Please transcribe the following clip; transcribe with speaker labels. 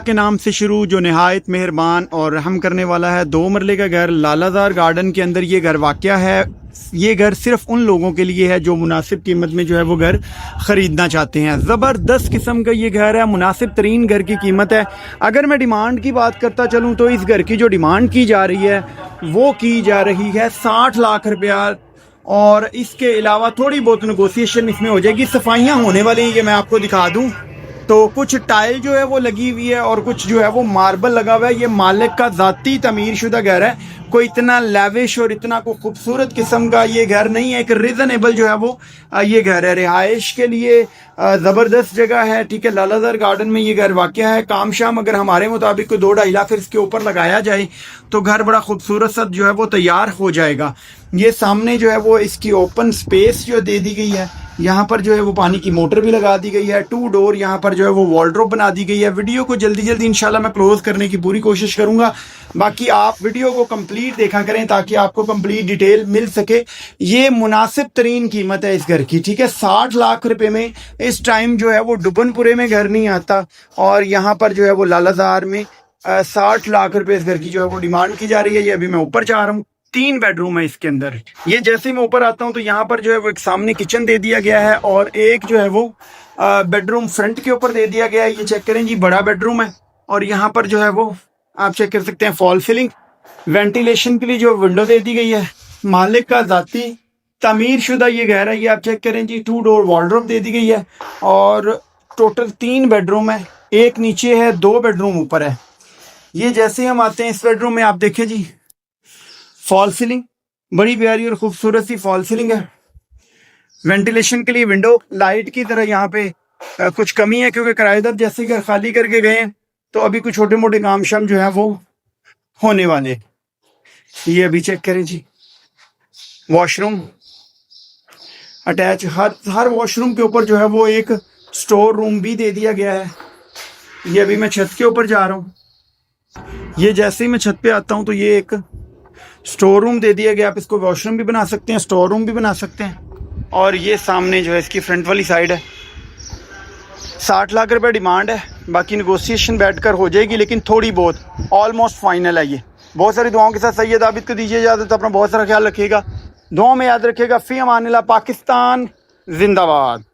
Speaker 1: के नाम से शुरू जो नहायत मेहरबान और रहम करने वाला है। 2 मरले का घर लालाजार गार्डन के अंदर ये घर वाक़या है। ये घर सिर्फ उन लोगों के लिए है जो मुनासिब कीमत में जो है वो घर ख़रीदना चाहते हैं। ज़बरदस्त किस्म का ये घर है, मुनासिब तरीन घर की कीमत है। अगर मैं डिमांड की बात करता चलूँ तो इस घर की जो डिमांड की जा रही है वो की जा रही है 60 लाख रुपया, और इसके अलावा थोड़ी बहुत नेगोशिएशन इसमें हो जाएगी। सफाइयाँ होने वाली हैं, ये मैं आपको दिखा दूँ तो कुछ टाइल जो है वो लगी हुई है और कुछ जो है वो मार्बल लगा हुआ है। ये मालिक का ज़ाती तमीर शुदा घर है, कोई इतना लेविश और इतना को खूबसूरत किस्म का ये घर नहीं है। एक रीज़नेबल जो है वो ये घर है, रिहाइश के लिए ज़बरदस्त जगह है। ठीक है, लालाजार गार्डन में ये घर वाक़या है। काम शाम अगर हमारे मुताबिक कोई 2-2.5 लाख इसके ऊपर लगाया जाए तो घर बड़ा खूबसूरत सा जो है वो तैयार हो जाएगा। ये सामने जो है वो इसकी ओपन स्पेस जो दे दी गई है, यहाँ पर जो है वो पानी की मोटर भी लगा दी गई है। 2 डोर यहाँ पर जो है वो वॉर्डरोब बना दी गई है। वीडियो को जल्दी जल्दी इंशाल्लाह मैं क्लोज करने की पूरी कोशिश करूंगा। बाकी आप वीडियो को कंप्लीट देखा करें ताकि आपको कंप्लीट डिटेल मिल सके। ये मुनासिब तरीन कीमत है इस घर की। ठीक है, 60 लाख रुपए में इस टाइम जो है वो डुबनपुरे में घर नहीं आता, और यहाँ पर जो है वो लालाजार में 60 लाख रुपए इस घर की जो है वो डिमांड की जा रही है। ये अभी मैं ऊपर जा रहा हूँ। 3 बेडरूम है इसके अंदर। ये जैसे ही मैं ऊपर आता हूँ तो यहाँ पर जो है वो एक सामने किचन दे दिया गया है और एक जो है वो बेडरूम फ्रंट के ऊपर दे दिया गया है। ये चेक करें जी, बड़ा बेडरूम है। और यहाँ पर जो है वो आप चेक कर सकते हैं फॉल सीलिंग, वेंटिलेशन के लिए जो विंडो दे दी गई है। मालिक का ज़ाती तमीर शुदा ये घर है। ये आप चेक करें जी, 2 डोर वॉर्डरोब दे दी गई है और टोटल 3 बेडरूम है। एक नीचे है, 2 बेडरूम ऊपर है। ये जैसे ही हम आते हैं इस बेडरूम में, आप देखें जी, फॉल सीलिंग, बड़ी प्यारी और खूबसूरत सी फॉल सीलिंग है। वेंटिलेशन के लिए विंडो, लाइट की तरह यहाँ पे कुछ कमी है क्योंकि किराएदार जैसे घर खाली करके गए हैं तो अभी कुछ छोटे मोटे काम शाम जो है वो होने वाले। ये अभी चेक करें जी, वॉशरूम अटैच, हर वॉशरूम के ऊपर जो है वो एक स्टोर रूम भी दे दिया गया है। ये अभी मैं छत के ऊपर जा रहा हूँ। ये जैसे ही मैं छत पे आता हूँ तो ये एक स्टोर रूम दे दिया गया। आप इसको वॉशरूम भी बना सकते हैं, स्टोर रूम भी बना सकते हैं। और ये सामने जो है इसकी फ्रंट वाली साइड है। 60 लाख रुपए डिमांड है, बाकी नेगोशिएशन बैठकर हो जाएगी, लेकिन थोड़ी बहुत ऑलमोस्ट फाइनल है ये। बहुत सारी दुआओं के साथ सैयद आबिद को दीजिए इजाज़त। अपना बहुत सारा ख्याल रखिएगा, दुआओं में याद रखिएगा। फ़ी अमानिल्लाह। पाकिस्तान जिंदाबाद।